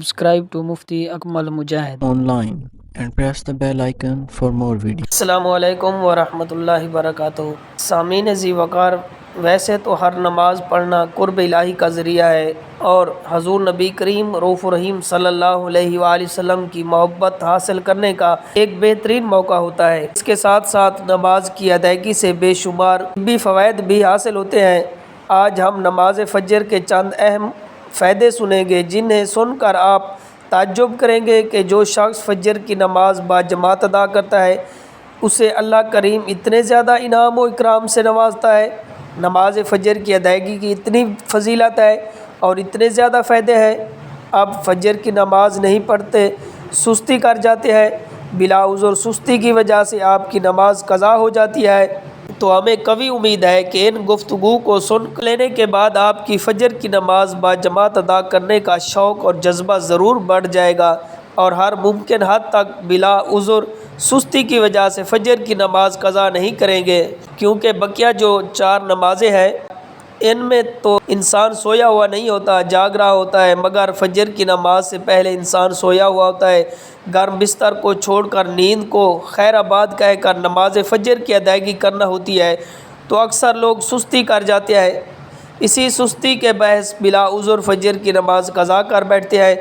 Subscribe to Mufti Akmal Mujahid online and press the bell icon for more videos. السلام علیکم ورحمۃ اللہ وبرکاتہ۔ سامعین ذی وقار، ویسے تو ہر نماز پڑھنا قرب الہی کا ذریعہ ہے اور حضور نبی کریم رؤوف الرحیم صلی اللہ علیہ وآلہ وسلم کی محبت حاصل کرنے کا ایک بہترین موقع ہوتا ہے۔ اس کے ساتھ ساتھ نماز کی ادائیگی سے بے شمار طبی فوائد بھی حاصل ہوتے ہیں۔ آج ہم نماز فجر کے چند اہم فائدے سنیں گے جنہیں سن کر آپ تعجب کریں گے کہ جو شخص فجر کی نماز باجماعت ادا کرتا ہے اسے اللہ کریم اتنے زیادہ انعام و اکرام سے نوازتا ہے۔ نماز فجر کی ادائیگی کی اتنی فضیلت ہے اور اتنے زیادہ فائدے ہیں۔ اب فجر کی نماز نہیں پڑھتے، سستی کر جاتے ہیں، بلا عذر سستی کی وجہ سے آپ کی نماز قضا ہو جاتی ہے، تو ہمیں قوی امید ہے کہ ان گفتگو کو سن لینے کے بعد آپ کی فجر کی نماز باجماعت ادا کرنے کا شوق اور جذبہ ضرور بڑھ جائے گا اور ہر ممکن حد تک بلا عذر سستی کی وجہ سے فجر کی نماز قضا نہیں کریں گے، کیونکہ بقیہ جو 4 نمازیں ہیں ان میں تو انسان سویا ہوا نہیں ہوتا، جاگ رہا ہوتا ہے، مگر فجر کی نماز سے پہلے انسان سویا ہوا ہوتا ہے۔ گرم بستر کو چھوڑ کر نیند کو خیر آباد کہہ کر نماز فجر کی ادائیگی کرنا ہوتی ہے، تو اکثر لوگ سستی کر جاتے ہیں۔ اسی سستی کے باعث بلا عذر فجر کی نماز قضا کر بیٹھتے ہیں،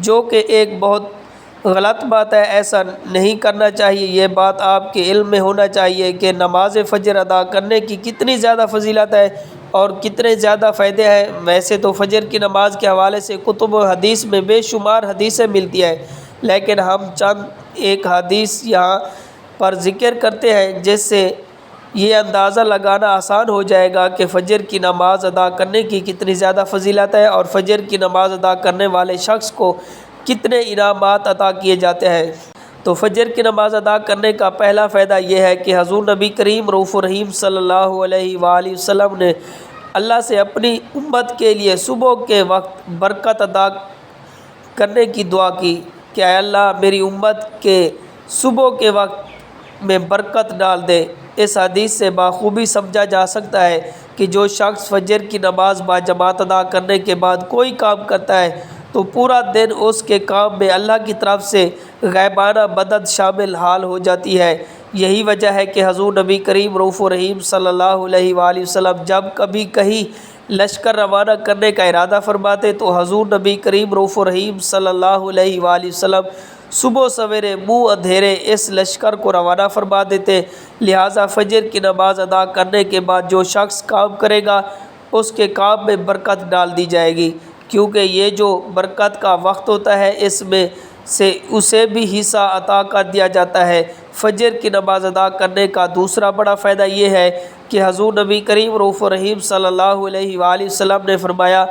جو کہ ایک بہت غلط بات ہے۔ ایسا نہیں کرنا چاہیے۔ یہ بات آپ کے علم میں ہونا چاہیے کہ نماز فجر ادا کرنے کی کتنی زیادہ فضیلت ہے اور کتنے زیادہ فائدے ہیں۔ ویسے تو فجر کی نماز کے حوالے سے کتب و حدیث میں بے شمار حدیثیں ملتی ہیں، لیکن ہم چند ایک حدیث یہاں پر ذکر کرتے ہیں جس سے یہ اندازہ لگانا آسان ہو جائے گا کہ فجر کی نماز ادا کرنے کی کتنی زیادہ فضیلت ہے اور فجر کی نماز ادا کرنے والے شخص کو کتنے انعامات عطا کیے جاتے ہیں۔ تو فجر کی نماز ادا کرنے کا پہلا فائدہ یہ ہے کہ حضور نبی کریم رؤوف الرحیم صلی اللہ علیہ وآلہ وسلم نے اللہ سے اپنی امت کے لیے صبح کے وقت برکت ادا کرنے کی دعا کی کہ اے اللہ میری امت کے صبح کے وقت میں برکت ڈال دے۔ اس حدیث سے بخوبی سمجھا جا سکتا ہے کہ جو شخص فجر کی نماز باجماعت ادا کرنے کے بعد کوئی کام کرتا ہے تو پورا دن اس کے کام میں اللہ کی طرف سے غیبانہ مدد شامل حال ہو جاتی ہے۔ یہی وجہ ہے کہ حضور نبی کریم رؤوف الرحیم صلی اللہ علیہ وآلہ وسلم جب کبھی کہیں لشکر روانہ کرنے کا ارادہ فرماتے تو حضور نبی کریم رؤوف الرحیم صلی اللہ علیہ وآلہ وسلم صبح سویرے منہ اندھیرے اس لشکر کو روانہ فرما دیتے۔ لہٰذا فجر کی نماز ادا کرنے کے بعد جو شخص کام کرے گا اس کے کام میں برکت ڈال دی جائے گی، کیونکہ یہ جو برکت کا وقت ہوتا ہے اس میں سے اسے بھی حصہ عطا کر دیا جاتا ہے۔ فجر کی نماز ادا کرنے کا دوسرا بڑا فائدہ یہ ہے کہ حضور نبی کریم رؤوف الرحیم صلی اللہ علیہ وآلہ وسلم نے فرمایا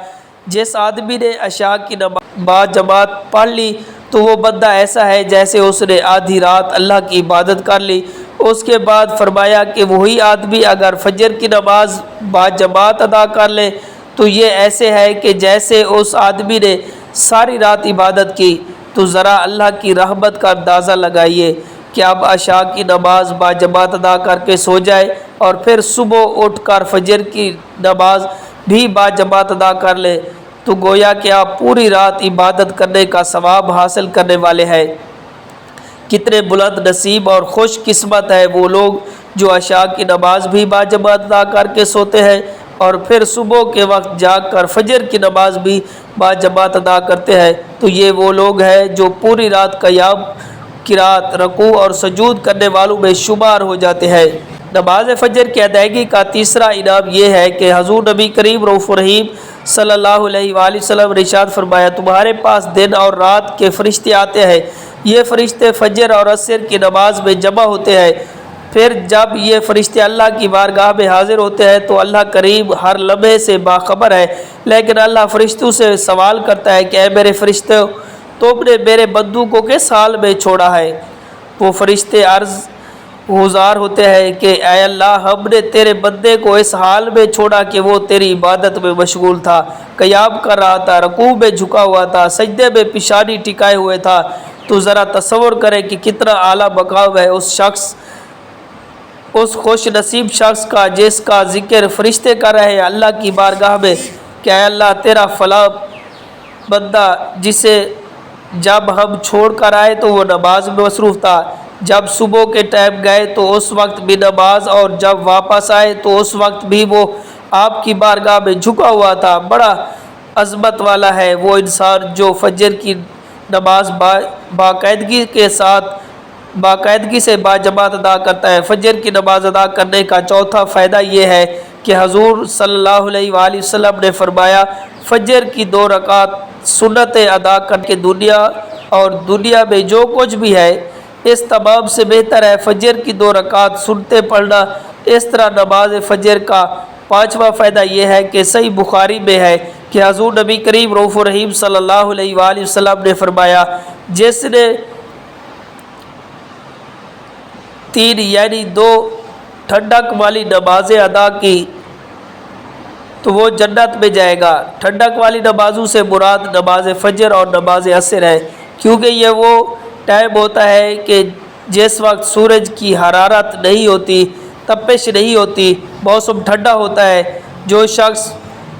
جس آدمی نے عشاء کی نماز باجماعت پڑھ لی تو وہ بندہ ایسا ہے جیسے اس نے آدھی رات اللہ کی عبادت کر لی۔ اس کے بعد فرمایا کہ وہی آدمی اگر فجر کی نماز باجماعت ادا کر لے تو یہ ایسے ہے کہ جیسے اس آدمی نے ساری رات عبادت کی۔ تو ذرا اللہ کی رحمت کا اندازہ لگائیے کہ اب عشاء کی نماز باجماعت ادا کر کے سو جائے اور پھر صبح اٹھ کر فجر کی نماز بھی باجماعت ادا کر لے تو گویا کہ آپ پوری رات عبادت کرنے کا ثواب حاصل کرنے والے ہیں۔ کتنے بلند نصیب اور خوش قسمت ہے وہ لوگ جو عشاء کی نماز بھی باجماعت ادا کر کے سوتے ہیں اور پھر صبح کے وقت جاگ کر فجر کی نماز بھی باجماعت ادا کرتے ہیں۔ تو یہ وہ لوگ ہیں جو پوری رات قیام، قرات، رکوع اور سجود کرنے والوں میں شمار ہو جاتے ہیں۔ نماز فجر کی ادائیگی کا تیسرا انعام یہ ہے کہ حضور نبی کریم رؤوف الرحیم صلی اللہ علیہ وآلہ وسلم نے ارشاد فرمایا تمہارے پاس دن اور رات کے فرشتے آتے ہیں، یہ فرشتے فجر اور عصر کی نماز میں جمع ہوتے ہیں۔ پھر جب یہ فرشتے اللہ کی بارگاہ میں حاضر ہوتے ہیں تو اللہ کریم ہر لمحے سے باخبر ہے، لیکن اللہ فرشتوں سے سوال کرتا ہے کہ اے میرے فرشتوں تم نے میرے بندوں کو کس حال میں چھوڑا ہے؟ وہ فرشتے عرض گزار ہوتے ہیں کہ اے اللہ ہم نے تیرے بندے کو اس حال میں چھوڑا کہ وہ تیری عبادت میں مشغول تھا، قیام کر رہا تھا، رکوع میں جھکا ہوا تھا، سجدے میں پیشانی ٹکائے ہوئے تھا۔ تو ذرا تصور کریں کہ کتنا اعلیٰ مقام ہے اس خوش نصیب شخص کا جس کا ذکر فرشتے کر رہے ہیں اللہ کی بارگاہ میں کہ اے اللہ تیرا فلاں بندہ جسے جب ہم چھوڑ کر آئے تو وہ نماز میں مصروف تھا، جب صبح کے ٹائم گئے تو اس وقت بھی نماز، اور جب واپس آئے تو اس وقت بھی وہ آپ کی بارگاہ میں جھکا ہوا تھا۔ بڑا عظمت والا ہے وہ انسان جو فجر کی نماز باقاعدگی سے باجماعت ادا کرتا ہے۔ فجر کی نماز ادا کرنے کا چوتھا فائدہ یہ ہے کہ حضور صلی اللہ علیہ وآلہ وسلم نے فرمایا، فجر کی 2 رکعت سنتیں ادا کر کے دنیا میں جو کچھ بھی ہے اس تمام سے بہتر ہے فجر کی 2 رکعت سنتیں پڑھنا۔ اس طرح نماز فجر کا 5واں فائدہ یہ ہے کہ صحیح بخاری میں ہے کہ حضور نبی کریم رؤوف الرحیم صلی اللہ علیہ وآلہ وسلم نے فرمایا، جس نے 3 یعنی 2 ٹھنڈک والی نمازیں ادا کی تو وہ جنت میں جائے گا۔ ٹھنڈک والی نمازوں سے مراد نماز فجر اور نماز عصر ہے، کیونکہ یہ وہ ٹائم ہوتا ہے کہ جس وقت سورج کی حرارت نہیں ہوتی، تپش نہیں ہوتی، موسم ٹھنڈا ہوتا ہے۔ جو شخص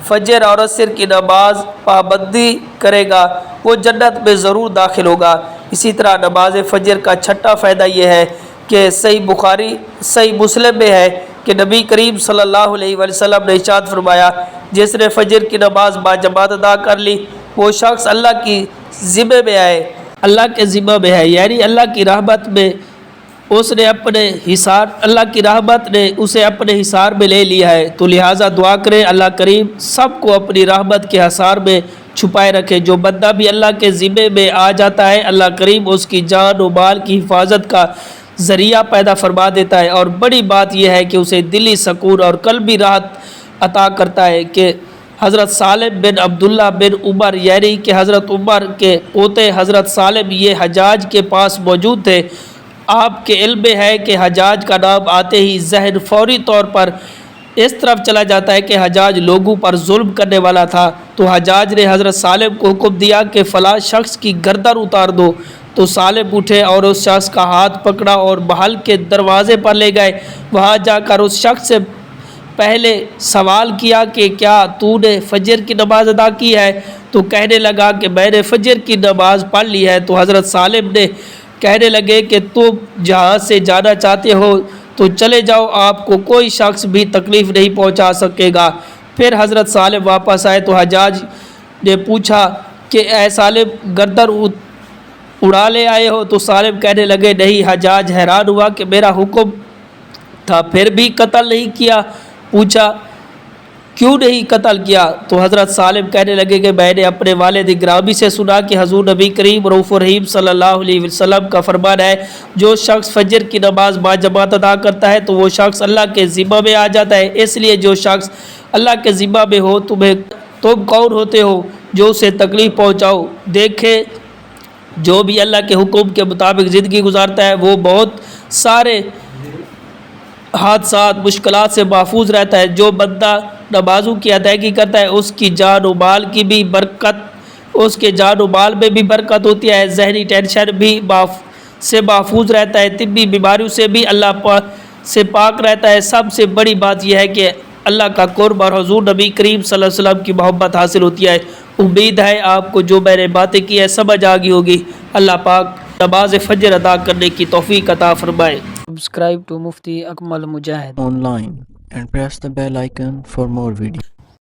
فجر اور عصر کی نماز پابندی کرے گا وہ جنت میں ضرور داخل ہوگا۔ اسی طرح نماز فجر کا 6واں فائدہ یہ ہے کہ صحیح مسلم میں ہے کہ نبی کریم صلی اللہ علیہ وسلم نے ارشاد فرمایا، جس نے فجر کی نماز باجماعت ادا کر لی وہ شخص اللہ کے ذمہ میں ہے، یعنی اللہ کی رحمت میں اسے اپنے حصار میں لے لیا ہے۔ تو لہٰذا دعا کریں اللہ کریم سب کو اپنی رحمت کے حصار میں چھپائے رکھے۔ جو بندہ بھی اللہ کے ذمہ میں آ جاتا ہے اللہ کریم اس کی جان و مال کی حفاظت کا ذریعہ پیدا فرما دیتا ہے، اور بڑی بات یہ ہے کہ اسے دلی سکون اور قلبی راحت عطا کرتا ہے کہ حضرت سالم بن عبداللہ بن عمر یعنی کہ حضرت عمر کے پوتے حضرت سالم یہ حجاج کے پاس موجود تھے۔ آپ کے علم میں ہے کہ حجاج کا نام آتے ہی ذہن فوری طور پر اس طرف چلا جاتا ہے کہ حجاج لوگوں پر ظلم کرنے والا تھا۔ تو حجاج نے حضرت سالم کو حکم دیا کہ فلاں شخص کی گردن اتار دو۔ تو سالم اٹھے اور اس شخص کا ہاتھ پکڑا اور محل کے دروازے پر لے گئے۔ وہاں جا کر اس شخص سے پہلے سوال کیا کہ کیا تو نے فجر کی نماز ادا کی ہے؟ تو کہنے لگا کہ میں نے فجر کی نماز پڑھ لی ہے۔ تو حضرت سالم نے کہنے لگے کہ تم جہاں سے جانا چاہتے ہو تو چلے جاؤ، آپ کو کوئی شخص بھی تکلیف نہیں پہنچا سکے گا۔ پھر حضرت سالم واپس آئے تو حجاج نے پوچھا کہ اے سالم گردن اڑا لے آئے ہو؟ تو سالم کہنے لگے نہیں۔ حجاج حیران ہوا کہ میرا حکم تھا پھر بھی قتل نہیں کیا۔ پوچھا کیوں نہیں قتل کیا؟ تو حضرت سالم کہنے لگے کہ میں نے اپنے والد گرامی سے سنا کہ حضور نبی کریم رؤوف الرحیم صلی اللہ علیہ وسلم کا فرمان ہے، جو شخص فجر کی نماز باجماعت ادا کرتا ہے تو وہ شخص اللہ کے ذمہ میں آ جاتا ہے۔ اس لیے جو شخص اللہ کے ذمہ میں ہو تم کون ہوتے ہو جو اسے تکلیف پہنچاؤ؟ دیکھیں جو بھی اللہ کے حکم کے مطابق زندگی گزارتا ہے وہ بہت سارے حادثات مشکلات سے محفوظ رہتا ہے۔ جو بندہ نمازوں کی ادائیگی کرتا ہے اس کی جان و مال کی بھی برکت، اس کے جان و مال میں بھی برکت ہوتی ہے، ذہنی ٹینشن بھی سے محفوظ رہتا ہے، طبی بیماریوں سے بھی اللہ سے پاک رہتا ہے۔ سب سے بڑی بات یہ ہے کہ اللہ کا قرب اور حضور نبی کریم صلی اللہ علیہ وسلم کی محبت حاصل ہوتی ہے۔ امید ہے آپ کو جو میں نے باتیں کی ہے سمجھ آ گئی ہوگی۔ اللہ پاک نماز فجر ادا کرنے کی توفیق عطا فرمائے۔ Subscribe to Mufti Akmal Mujahid online and press the bell icon for more videos.